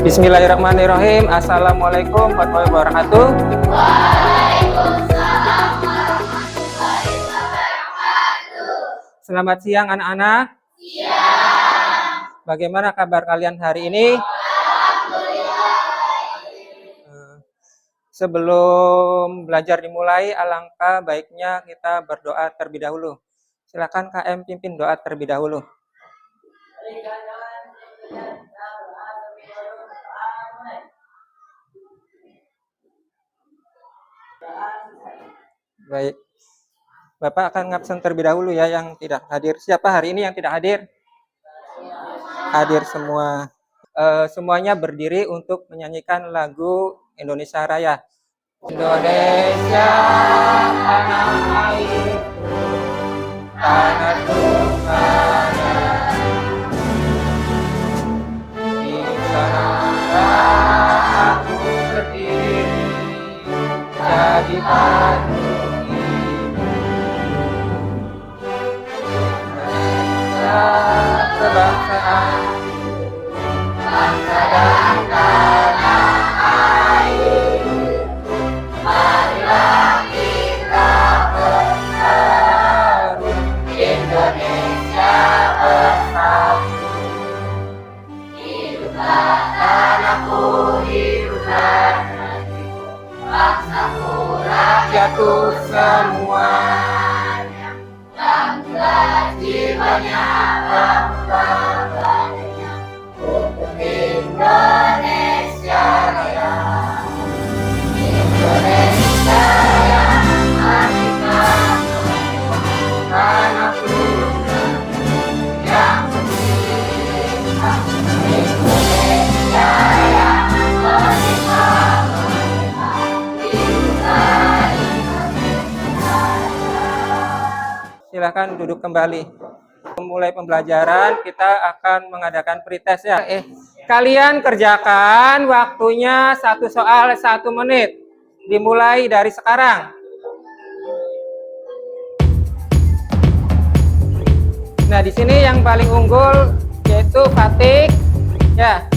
Bismillahirrahmanirrahim. Assalamualaikum warahmatullahi wabarakatuh. Waalaikumsalam warahmatullahi wabarakatuh. Selamat siang anak-anak. Siang. Bagaimana kabar kalian hari ini? Alhamdulillah. Sebelum belajar dimulai, alangkah baiknya kita berdoa terlebih dahulu. Silakan KM pimpin doa terlebih dahulu. Baik. Bapak akan ngabsen terlebih dahulu ya yang tidak hadir. Siapa hari ini yang tidak hadir? Hadir semua. Semuanya berdiri untuk menyanyikan lagu Indonesia Raya. Indonesia tanah airku, tanah Tuhannya. Di sana aku berdiri, jadi batu Indonesia kebangsaan, bangsa dan tanah air. Marilah kita berseru, Indonesia bersatu. Hiduplah tanahku, hiduplah negeriku, bangsaku, rakyatku semuanya. Bangga jiwanya, bangga badannya, untuk Indonesia Raya. Indonesia yang merdeka, tanah Tuhan yang merdeka. Indonesia yang merdeka, silakan duduk kembali. Memulai pembelajaran, kita akan mengadakan pretest ya. Kalian kerjakan waktunya 1 soal 1 menit. Dimulai dari sekarang. Nah, di sini yang paling unggul yaitu Fatik, ya.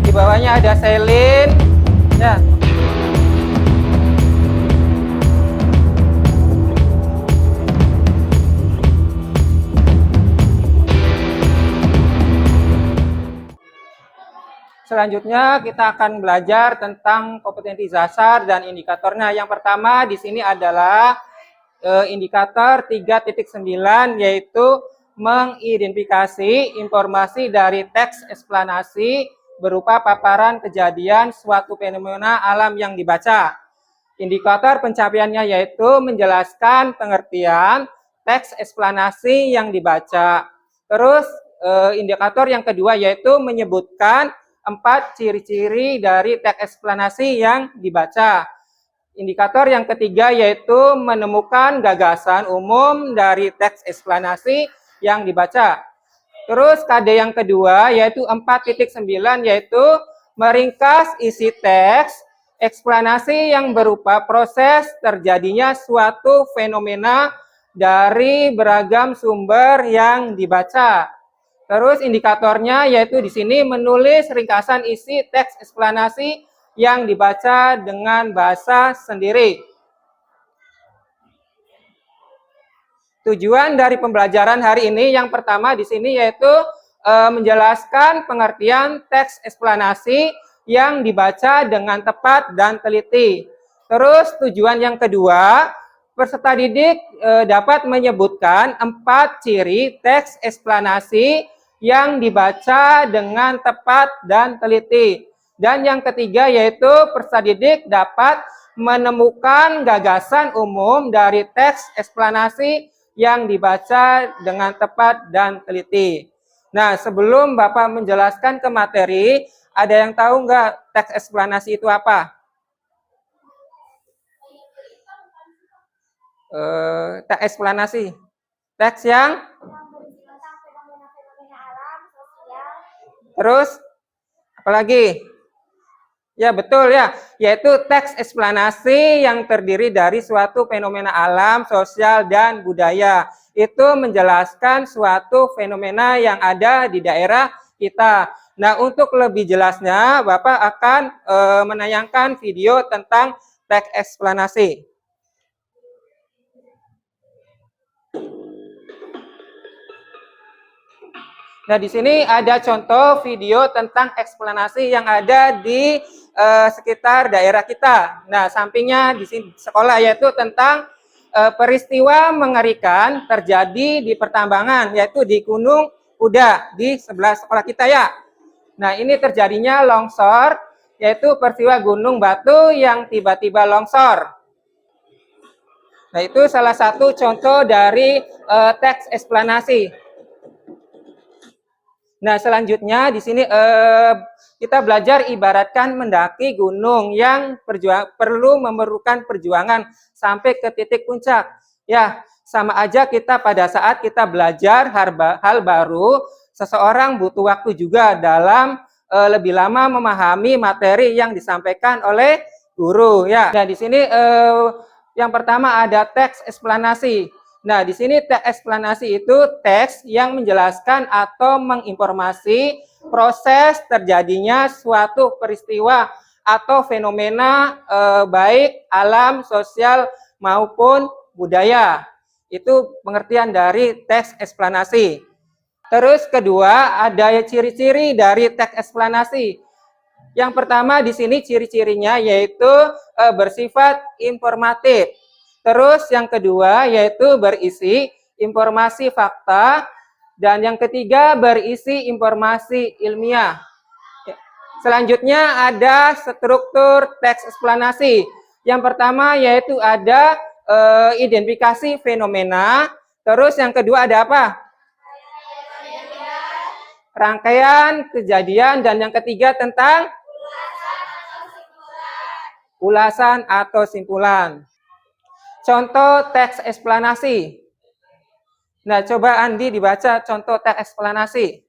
Di bawahnya ada Selin, ya. Selanjutnya kita akan belajar tentang kompetensi dasar dan indikatornya. Yang pertama di sini adalah indikator 3.9, yaitu mengidentifikasi informasi dari teks eksplanasi berupa paparan kejadian suatu fenomena alam yang dibaca. Indikator pencapaiannya yaitu menjelaskan pengertian teks eksplanasi yang dibaca. Terus indikator yang kedua yaitu menyebutkan 4 ciri-ciri dari teks eksplanasi yang dibaca. Indikator yang ketiga yaitu menemukan gagasan umum dari teks eksplanasi yang dibaca. Terus KD yang kedua yaitu 4.9, yaitu meringkas isi teks eksplanasi yang berupa proses terjadinya suatu fenomena dari beragam sumber yang dibaca. Terus indikatornya yaitu di sini menulis ringkasan isi teks eksplanasi yang dibaca dengan bahasa sendiri. Tujuan dari pembelajaran hari ini yang pertama di sini yaitu menjelaskan pengertian teks eksplanasi yang dibaca dengan tepat dan teliti. Terus tujuan yang kedua, peserta didik dapat menyebutkan 4 ciri teks eksplanasi yang dibaca dengan tepat dan teliti. Dan yang ketiga yaitu peserta didik dapat menemukan gagasan umum dari teks eksplanasi yang dibaca dengan tepat dan teliti. Nah, sebelum Bapak menjelaskan ke materi, ada yang tahu nggak teks eksplanasi itu apa? Teks eksplanasi. Teks yang terus apalagi? Ya, betul ya, yaitu teks eksplanasi yang terdiri dari suatu fenomena alam, sosial, dan budaya. itu menjelaskan suatu fenomena yang ada di daerah kita. Nah, untuk lebih jelasnya, Bapak akan menayangkan video tentang teks eksplanasi. Nah, di sini ada contoh video tentang eksplanasi yang ada di sekitar daerah kita. Nah, sampingnya di sini sekolah, yaitu tentang peristiwa mengerikan terjadi di pertambangan, yaitu di Gunung Uda di sebelah sekolah kita ya. Nah, ini terjadinya longsor, yaitu peristiwa gunung batu yang tiba-tiba longsor. Nah, itu salah satu contoh dari teks eksplanasi. Nah, selanjutnya di sini kita belajar ibaratkan mendaki gunung yang perlu memerlukan perjuangan sampai ke titik puncak. Ya, sama aja kita pada saat kita belajar hal baru, seseorang butuh waktu juga dalam lebih lama memahami materi yang disampaikan oleh guru. Ya, nah di sini yang pertama ada teks eksplanasi. Nah, di sini teks eksplanasi itu teks yang menjelaskan atau menginformasi proses terjadinya suatu peristiwa atau fenomena baik alam, sosial maupun budaya. Itu pengertian dari teks eksplanasi. Terus kedua, ada ciri-ciri dari teks eksplanasi. Yang pertama di sini ciri-cirinya yaitu bersifat informatif. Terus yang kedua yaitu berisi informasi fakta, dan yang ketiga berisi informasi ilmiah. Selanjutnya ada struktur teks eksplanasi. Yang pertama yaitu ada identifikasi fenomena. Terus yang kedua ada apa? Rangkaian kejadian, dan yang ketiga tentang ulasan atau simpulan. Contoh teks eksplanasi. Nah, coba Andi dibaca contoh teks eksplanasi.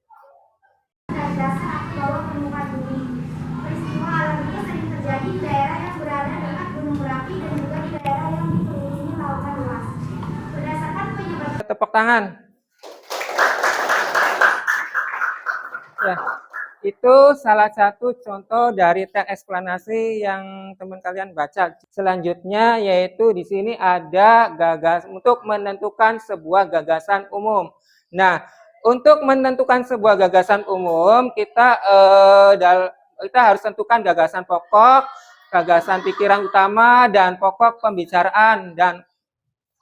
Dasar bawah permukaan bumi. Peristiwa alam ini sering terjadi di daerah yang berada dekat gunung berapi dan juga di daerah yang dikelilingi lautan luas. Berdasarkan penyebab. Tepuk tangan. Ya, itu salah satu contoh dari teks eksplanasi yang teman kalian baca. Selanjutnya yaitu di sini ada untuk menentukan sebuah gagasan umum. Nah, untuk menentukan sebuah gagasan umum, kita harus tentukan gagasan pokok, gagasan pikiran utama, dan pokok pembicaraan, dan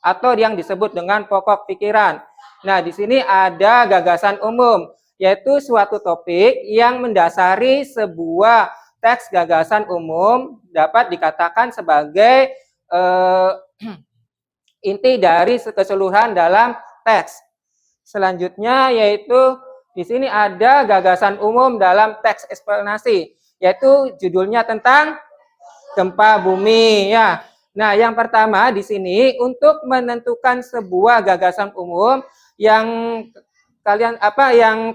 atau yang disebut dengan pokok pikiran. Nah, di sini ada gagasan umum, yaitu suatu topik yang mendasari sebuah teks gagasan umum dapat dikatakan sebagai inti dari keseluruhan dalam teks. Selanjutnya yaitu di sini ada gagasan umum dalam teks eksplanasi, yaitu judulnya tentang gempa bumi ya. Nah, yang pertama di sini untuk menentukan sebuah gagasan umum yang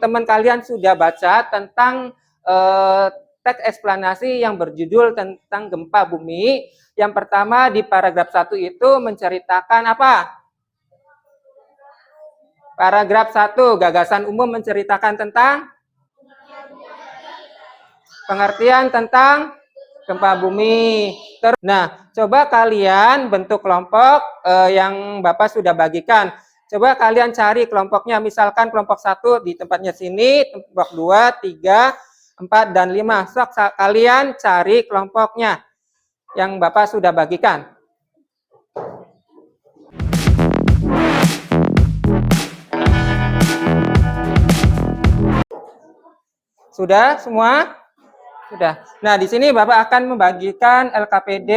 teman kalian sudah baca tentang teks eksplanasi yang berjudul tentang gempa bumi. Yang pertama di paragraf 1 itu menceritakan apa? Paragraf 1, gagasan umum menceritakan tentang pengertian tentang gempa bumi. Nah, coba kalian bentuk kelompok yang Bapak sudah bagikan. Coba kalian cari kelompoknya, misalkan kelompok 1 di tempatnya sini, kelompok 2, 3, 4, dan 5. Sok kalian cari kelompoknya yang Bapak sudah bagikan. Sudah semua? Sudah. Nah, di sini Bapak akan membagikan LKPD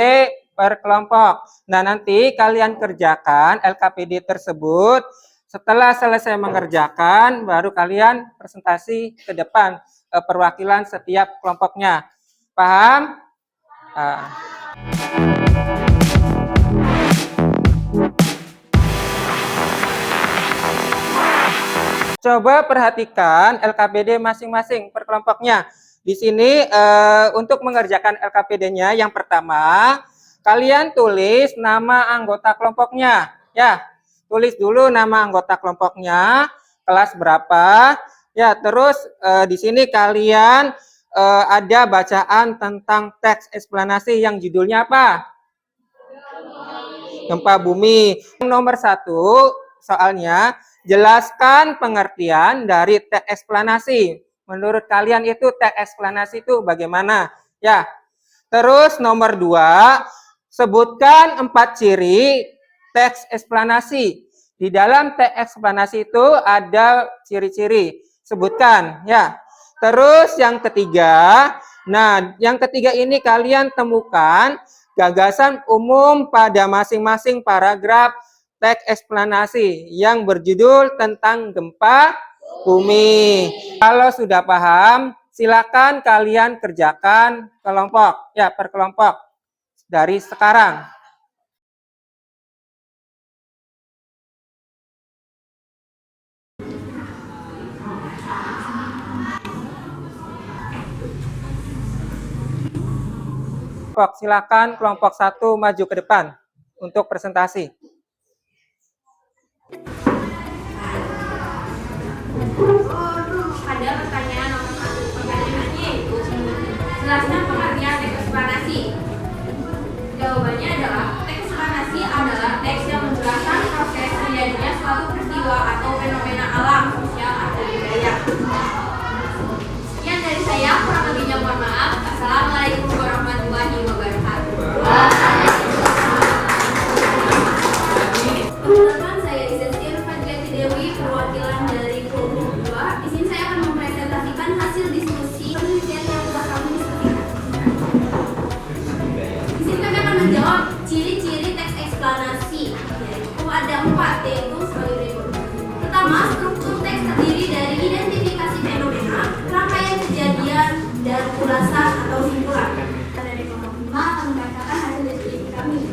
per kelompok. Nah, nanti kalian kerjakan LKPD tersebut. Setelah selesai mengerjakan, baru kalian presentasi ke depan perwakilan setiap kelompoknya. Paham? Coba perhatikan LKPD masing-masing per kelompoknya. Di sini untuk mengerjakan LKPD-nya yang pertama, kalian tulis nama anggota kelompoknya. Ya, tulis dulu nama anggota kelompoknya, kelas berapa. Ya, terus di sini kalian ada bacaan tentang teks eksplanasi yang judulnya apa? Gempa bumi. Nomor 1, soalnya jelaskan pengertian dari teks eksplanasi. Menurut kalian itu teks eksplanasi itu bagaimana? Ya. Terus nomor 2, sebutkan 4 ciri teks eksplanasi. Di dalam teks eksplanasi itu ada ciri-ciri. Sebutkan, ya. Terus yang ketiga, yang ketiga ini kalian temukan gagasan umum pada masing-masing paragraf teks eksplanasi yang berjudul tentang gempa bumi. Kalau sudah paham, silakan kalian kerjakan kelompok, ya, per kelompok dari sekarang. Silakan kelompok 1 maju ke depan untuk presentasi. Ada pertanyaan nomor 1. Pertanyaannya yaitu, jelaskan pengertian teks eksplanasi. Jawabannya adalah, teks eksplanasi adalah teks yang menjelaskan proses terjadinya suatu peristiwa atau fenomena alam, sosial, atau budaya. Sekian dari saya, kurang lebihnya mohon maaf. Assalamualaikum warahmatullahi wabarakatuh. Teman-teman, saya Izestir Fadjati Dewi, perwakilan dari kelompok 2. Di sini saya akan mempresentasikan hasil diskusi penelitian yang telah kami diskusikan. Di sini kami akan menjawab ciri-ciri teks eksplanasi, yaitu ada 4, yaitu sebagai berikut. Pertama, struktur teks terdiri dari identifikasi fenomena, rangkaian kejadian, dan ulasan atau simpulan. Dari kelompok 5 akan membacakan hasil diskusi kami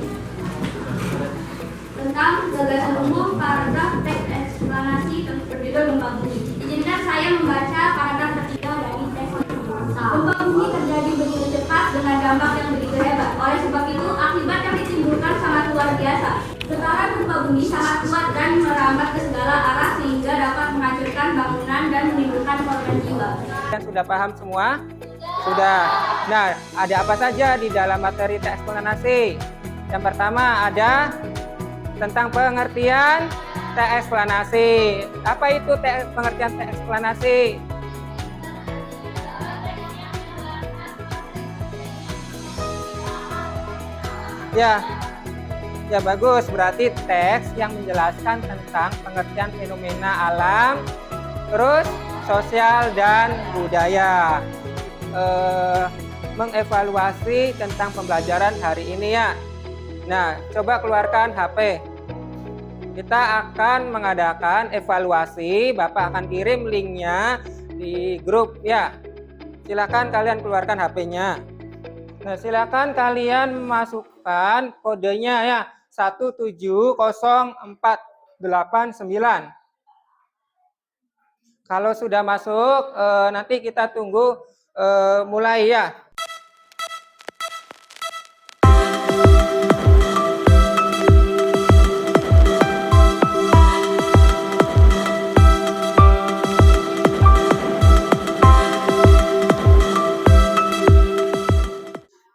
tentang gagasan umum paragraf teks eksplanasi berjudul gempa bumi. Izinkan saya membaca paragraf ketiga dari teks. Gempa bumi terjadi begitu cepat dengan dampak yang begitu hebat. Oleh sebab itu, akibat yang ditimbulkan sangat luar biasa. Getaran gempa bumi sangat kuat dan merambat ke segala arah sehingga dapat menghancurkan bangunan dan menimbulkan korban jiwa. Kalian sudah paham semua? Sudah. Nah, ada apa saja di dalam materi teks eksplanasi? Yang pertama ada tentang pengertian teks eksplanasi. Apa itu pengertian teks eksplanasi? Ya bagus. Berarti teks yang menjelaskan tentang pengertian fenomena alam, terus sosial dan budaya. Mengevaluasi tentang pembelajaran hari ini, ya. Nah, coba keluarkan HP. Kita akan mengadakan evaluasi. Bapak akan kirim linknya di grup, ya. Silakan kalian keluarkan HP-nya. Nah, silakan kalian masukkan kodenya, ya, 170489. Kalau sudah masuk, nanti kita tunggu mulai, ya.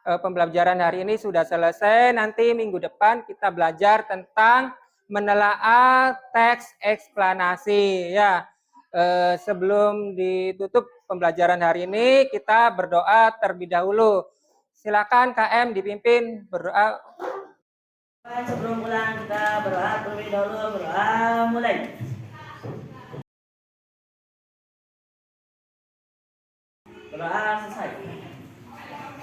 Pembelajaran hari ini sudah selesai. Nanti minggu depan kita belajar tentang menelaah teks eksplanasi, ya. Sebelum ditutup pembelajaran hari ini, kita berdoa terlebih dahulu. Silakan KM dipimpin berdoa. Sebelum pulang kita berdoa terlebih dahulu. Berdoa mulai. Berdoa selesai.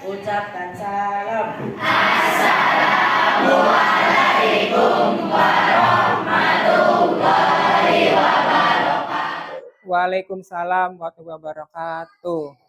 Ucapkan salam. Assalamualaikum warahmatullahi wabarakatuh. Waalaikumsalam warahmatullahi wabarakatuh.